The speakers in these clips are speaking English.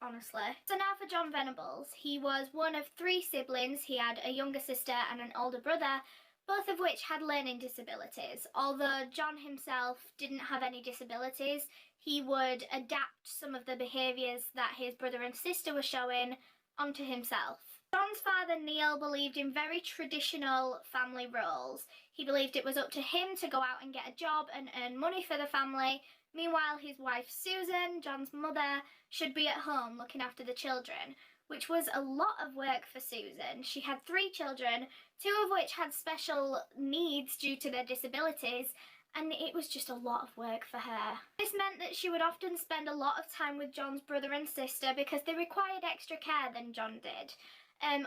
honestly. So now for John Venables. He was one of 3 siblings. He had a younger sister and an older brother, both of which had learning disabilities. Although John himself didn't have any disabilities, he would adapt some of the behaviours that his brother and sister were showing onto himself. John's father, Neil, believed in very traditional family roles. He believed it was up to him to go out and get a job and earn money for the family. Meanwhile, his wife Susan, John's mother, should be at home looking after the children, which was a lot of work for Susan. She had 3 children, 2 of which had special needs due to their disabilities, and it was just a lot of work for her. This meant that she would often spend a lot of time with John's brother and sister because they required extra care than John did.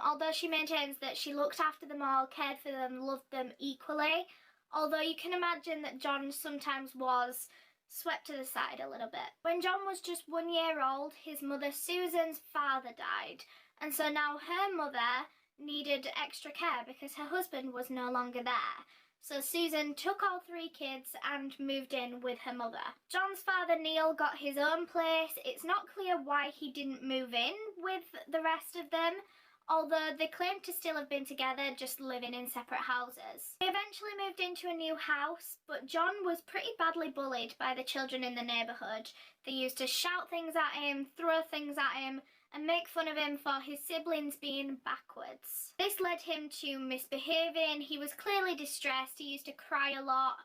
Although she maintains that she looked after them all, cared for them, loved them equally. Although you can imagine that John sometimes was swept to the side a little bit. When John was just 1 year old, his mother Susan's father died, and so now her mother needed extra care because her husband was no longer there. So Susan took all 3 kids and moved in with her mother. John's father Neil got his own place. It's not clear why he didn't move in with the rest of them, although they claim to still have been together, just living in separate houses. They eventually moved into a new house, but John was pretty badly bullied by the children in the neighbourhood. They used to shout things at him, throw things at him, and make fun of him for his siblings being backwards. This led him to misbehaving. He was clearly distressed, he used to cry a lot,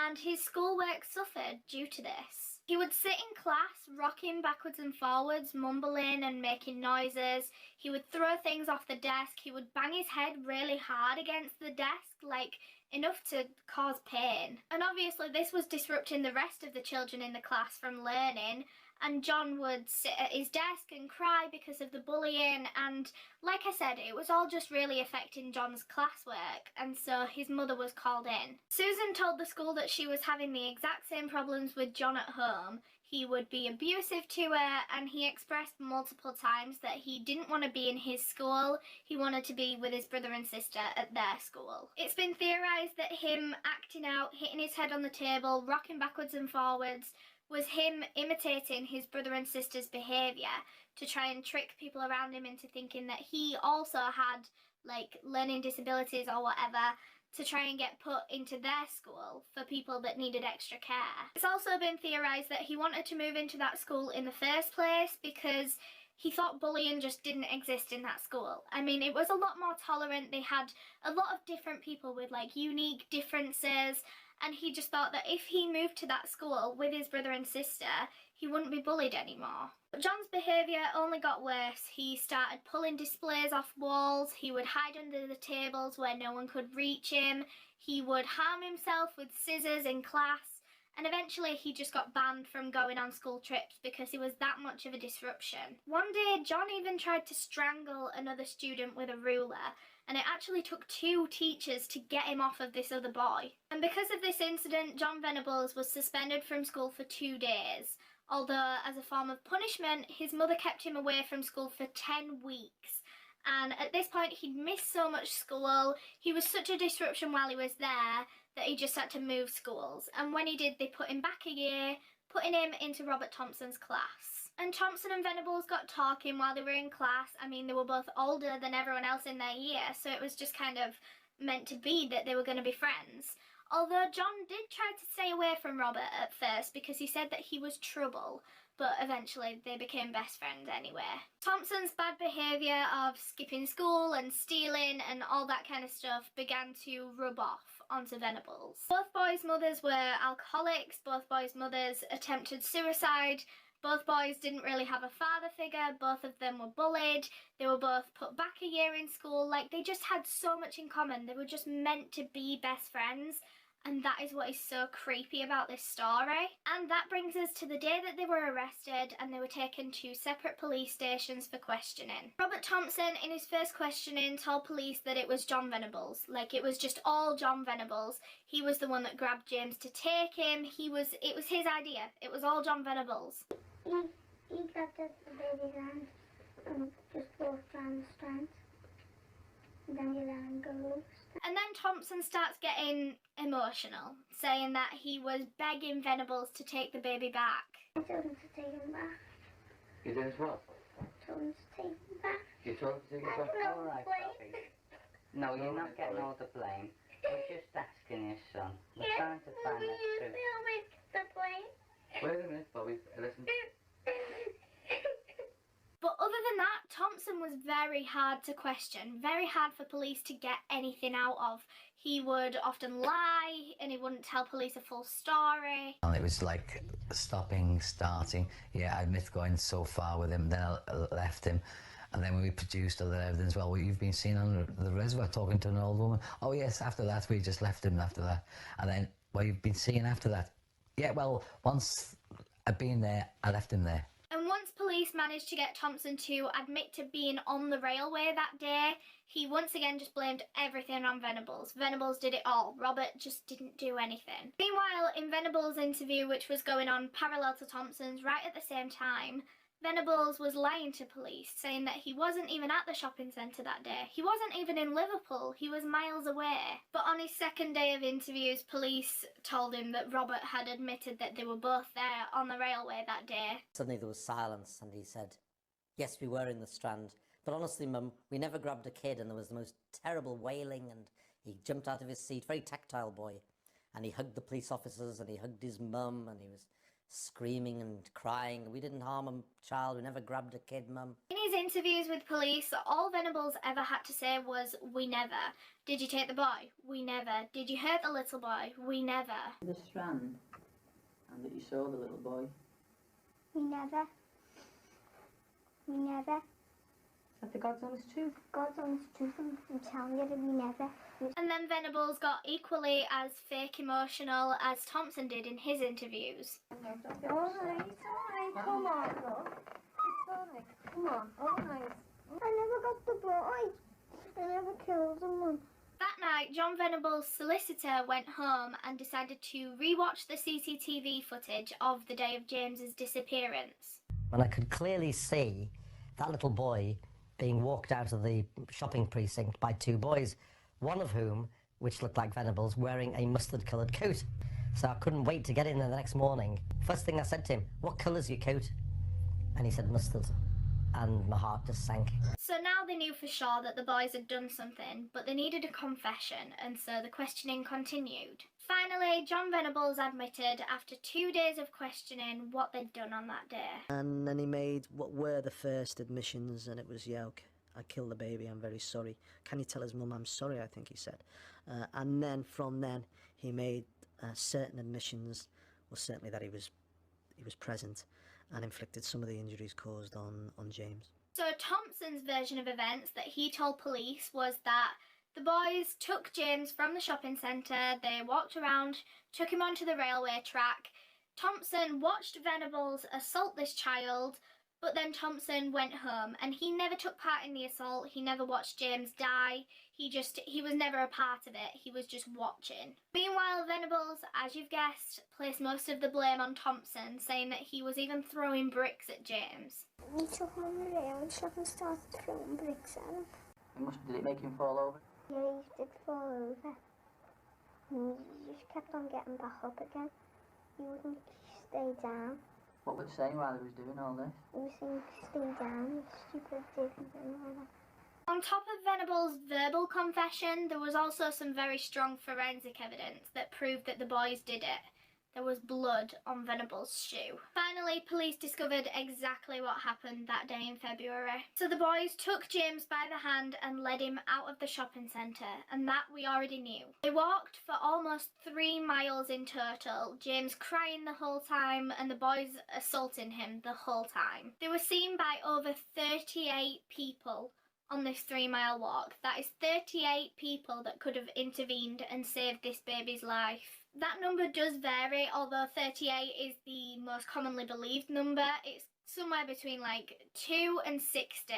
and his schoolwork suffered due to this. He would sit in class, rocking backwards and forwards, mumbling and making noises. He would throw things off the desk. He would bang his head really hard against the desk, like enough to cause pain. And obviously this was disrupting the rest of the children in the class from learning, and John would sit at his desk and cry because of the bullying, and like I said, it was all just really affecting John's classwork, and so his mother was called in. Susan told the school that she was having the exact same problems with John at home. He would be abusive to her, and he expressed multiple times that he didn't want to be in his school. He wanted to be with his brother and sister at their school. It's been theorised that him acting out, hitting his head on the table, rocking backwards and forwards, was him imitating his brother and sister's behaviour to try and trick people around him into thinking that he also had like learning disabilities or whatever, to try and get put into their school for people that needed extra care. It's also been theorised that he wanted to move into that school in the first place because he thought bullying just didn't exist in that school. I mean, it was a lot more tolerant. They had a lot of different people with like unique differences, and he just thought that if he moved to that school with his brother and sister, he wouldn't be bullied anymore. But John's behaviour only got worse. He started pulling displays off walls, he would hide under the tables where no one could reach him, he would harm himself with scissors in class, and eventually he just got banned from going on school trips because he was that much of a disruption. One day, John even tried to strangle another student with a ruler, and it actually took 2 teachers to get him off of this other boy. And because of this incident, John Venables was suspended from school for 2 days, although as a form of punishment, his mother kept him away from school for 10 weeks. And at this point, he'd missed so much school, he was such a disruption while he was there, that he just had to move schools. And when he did, they put him back a year, putting him into Robert Thompson's class. And Thompson and Venables got talking while they were in class. I mean, they were both older than everyone else in their year, so it was just kind of meant to be that they were going to be friends. Although John did try to stay away from Robert at first because he said that he was trouble, but eventually they became best friends anyway. Thompson's bad behaviour of skipping school and stealing and all that kind of stuff began to rub off onto Venables. Both boys' mothers were alcoholics, both boys' mothers attempted suicide, both boys didn't really have a father figure, both of them were bullied, they were both put back a year in school, like they just had so much in common, they were just meant to be best friends. And that is what is so creepy about this story. And that brings us to the day that they were arrested and they were taken to separate police stations for questioning. Robert Thompson, in his first questioning, told police that it was John Venables. Like, it was just all John Venables. He was the one that grabbed James to take him. It was his idea. It was all John Venables. He grabbed the baby's hand and just walked around the strand. And then you let him go loose. And then Thompson starts getting emotional, saying that he was begging Venables to take the baby back. I told him to take him back. You did what? told him to take it back. You told her to take it back? All right, Poppy. No, you're not getting all the blame. We're just asking your son. We're trying to find the truth. The blame. Wait a minute, Bobby. Listen. But other than that, Thompson was very hard to question, very hard for police to get anything out of. He would often lie and he wouldn't tell police a full story. And it was like stopping, starting. Yeah, I admit going so far with him, then I left him. And then when we produced other evidence, well, you've been seen on the reservoir talking to an old woman. Oh yes, after that, we just left him after that. And then, well, you've been seen after that. Yeah, well, once I'd been there, I left him there. And once police managed to get Thompson to admit to being on the railway that day, he once again just blamed everything on Venables. Venables did it all. Robert just didn't do anything. Meanwhile, in Venables' interview, which was going on parallel to Thompson's right at the same time, Venables was lying to police, saying that he wasn't even at the shopping centre that day. He wasn't even in Liverpool. He was miles away. But on his second day of interviews, police told him that Robert had admitted that they were both there on the railway that day. Suddenly there was silence and he said, yes, we were in the Strand. But honestly, Mum, we never grabbed a kid, and there was the most terrible wailing, and he jumped out of his seat, very tactile boy. And he hugged the police officers and he hugged his mum and he was screaming and crying. We didn't harm a child, we never grabbed a kid, Mum. In his interviews with police, all Venables ever had to say was, we never. Did you take the boy? We never. Did you hurt the little boy? We never. The Strand, and that you saw the little boy. We never. We never. Is that the God's honest truth? God's honest truth, I'm telling you that we never. And then Venables got equally as fake emotional as Thompson did in his interviews. Alright, come on, look. It's alright, come on, alright. I never got the boy. I never killed him. That night, John Venables' solicitor went home and decided to re-watch the CCTV footage of the day of James's disappearance. And I could clearly see that little boy being walked out of the shopping precinct by two boys, one of whom, which looked like Venables, wearing a mustard-coloured coat. So I couldn't wait to get in there the next morning. First thing I said to him, what colour's your coat? And he said mustard. And my heart just sank. So now they knew for sure that the boys had done something, but they needed a confession, and so the questioning continued. Finally, John Venables admitted, after 2 days of questioning, what they'd done on that day. And then he made what were the first admissions, and it was, yeah, okay, I killed the baby, I'm very sorry. Can you tell his mum I'm sorry, I think he said. And then from then he made certain admissions, well, certainly that he was present and inflicted some of the injuries caused on James. So Thompson's version of events that he told police was that the boys took James from the shopping centre, they walked around, took him onto the railway track. Thompson watched Venables assault this child, but then Thompson went home and he never took part in the assault, he never watched James die, he was never a part of it, he was just watching. Meanwhile, Venables, as you've guessed, placed most of the blame on Thompson, saying that he was even throwing bricks at James. He took him on the railway track and started throwing bricks at him. Did it make him fall over? Yeah, he did fall over. And he just kept on getting back up again. He wouldn't stay down. What was he saying while he was doing all this? He was saying, stay down, you stupid dick, and all that. On top of Venables' verbal confession, there was also some very strong forensic evidence that proved that the boys did it. There was blood on Venables' shoe. Finally, police discovered exactly what happened that day in February. So the boys took James by the hand and led him out of the shopping centre, and that we already knew. They walked for almost 3 miles in total, James crying the whole time and the boys assaulting him the whole time. They were seen by over 38 people on this 3-mile walk. That is 38 people that could have intervened and saved this baby's life. That number does vary, although 38 is the most commonly believed number. It's somewhere between like 2 and 60,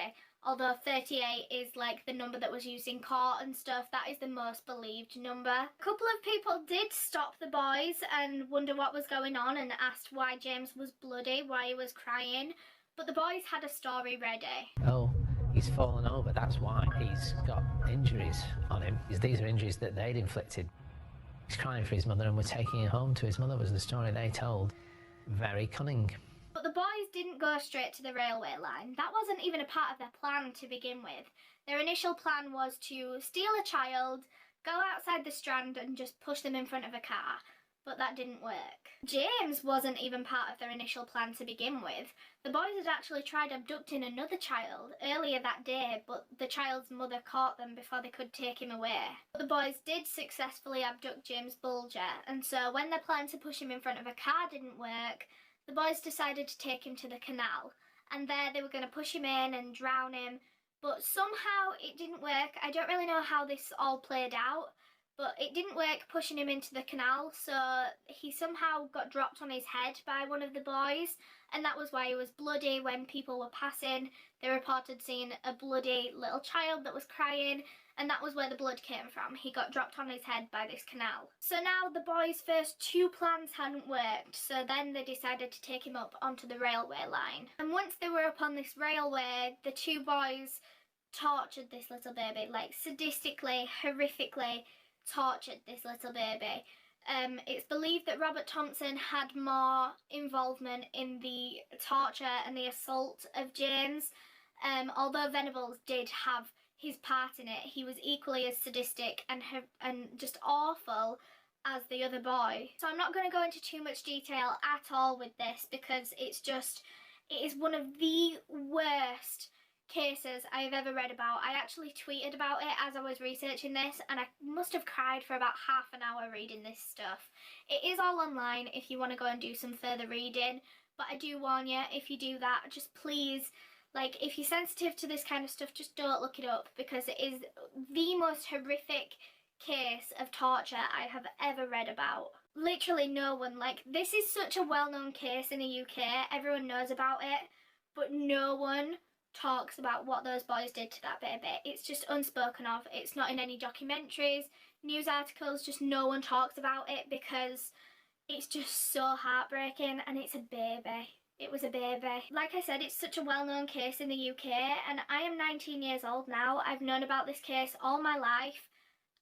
although 38 is like the number that was used in court and stuff. That is the most believed number. A couple of people did stop the boys and wonder what was going on and asked why James was bloody, why he was crying, but the boys had a story ready. Oh, he's fallen over, that's why. He's got injuries on him. These are injuries that they'd inflicted. He's crying for his mother and we're taking him home to his mother, was the story they told. Very cunning. But the boys didn't go straight to the railway line. That wasn't even a part of their plan to begin with. Their initial plan was to steal a child, go outside the Strand and just push them in front of a car. But that didn't work. James wasn't even part of their initial plan to begin with. The boys had actually tried abducting another child earlier that day, but the child's mother caught them before they could take him away. But the boys did successfully abduct James Bulger, and so when their plan to push him in front of a car didn't work, the boys decided to take him to the canal, and there they were going to push him in and drown him, but somehow it didn't work. I don't really know how this all played out, but it didn't work pushing him into the canal, so he somehow got dropped on his head by one of the boys, and that was why he was bloody. When people were passing, they reported seeing a bloody little child that was crying, and that was where the blood came from. He got dropped on his head by this canal. So now the boys' first two plans hadn't worked, so then they decided to take him up onto the railway line. And once they were up on this railway, the two boys tortured this little baby, like sadistically, horrifically tortured this little baby. It's believed that Robert Thompson had more involvement in the torture and the assault of James. Although Venables did have his part in it, he was equally as sadistic and just awful as the other boy. So I'm not going to go into too much detail at all with this, because it is one of the worst cases I've ever read about. I actually tweeted about it as I was researching this, and I must have cried for about half an hour reading this stuff. It is all online if you want to go and do some further reading, but I do warn you, if you do that, just please, like, if you're sensitive to this kind of stuff, just don't look it up, because it is the most horrific case of torture I have ever read about. Literally no one, like, this is such a well-known case in the UK, everyone knows about it, but no one talks about what those boys did to that baby. It's just unspoken of. It's not in any documentaries, news articles, just no one talks about it, because it's just so heartbreaking, and it's a baby. It was a baby. Like I said, it's such a well-known case in the UK, and I am 19 years old now. I've known about this case all my life,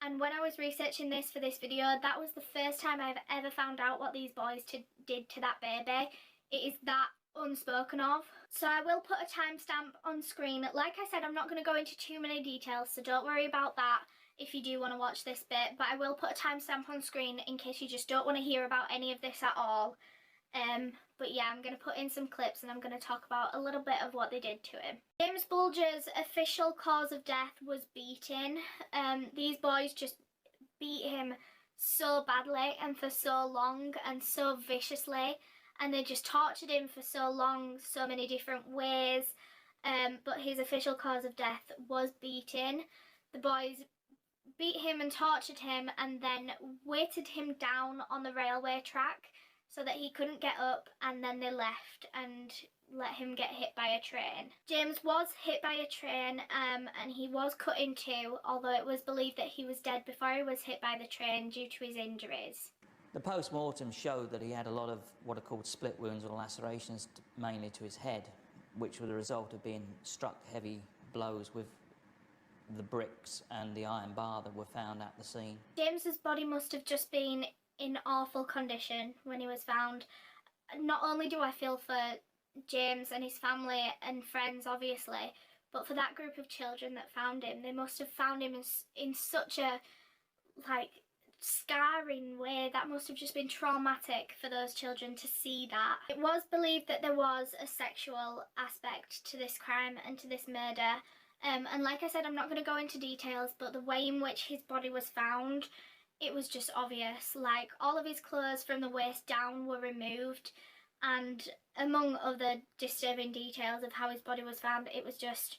and when I was researching this for this video, that was the first time I've ever found out what these boys did to that baby. It is that unspoken of. So I will put a timestamp on screen. Like I said, I'm not going to go into too many details, so don't worry about that if you do want to watch this bit, but I will put a timestamp on screen in case you just don't want to hear about any of this at all. But yeah, I'm going to put in some clips and I'm going to talk about a little bit of what they did to him. James Bulger's official cause of death was beating. These boys just beat him so badly and for so long and so viciously, and they just tortured him for so long, so many different ways. But his official cause of death was beating. The boys beat him and tortured him and then weighted him down on the railway track so that he couldn't get up, and then they left and let him get hit by a train. James was hit by a train and he was cut in two, although it was believed that he was dead before he was hit by the train due to his injuries. The post-mortem showed that he had a lot of what are called split wounds or lacerations, mainly to his head, which were the result of being struck heavy blows with the bricks and the iron bar that were found at the scene. James's body must have just been in awful condition when he was found. Not only do I feel for James and his family and friends, obviously, but for that group of children that found him. They must have found him in such a, like, scarring way. That must have just been traumatic for those children to see that. It was believed that there was a sexual aspect to this crime and to this murder. And like I said, I'm not going to go into details, but the way in which his body was found, it was just obvious. Like, all of his clothes from the waist down were removed, and among other disturbing details of how his body was found, it was just,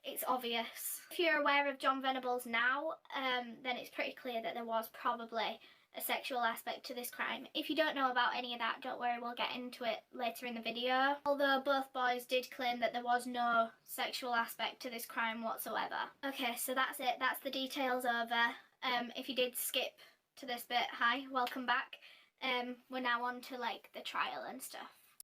it's obvious. If you're aware of John Venables now, then it's pretty clear that there was probably a sexual aspect to this crime. If you don't know about any of that, don't worry, we'll get into it later in the video. Although both boys did claim that there was no sexual aspect to this crime whatsoever. Okay, so that's it. That's the details over. If you did skip to this bit, hi, welcome back. We're now on to, like, the trial and stuff.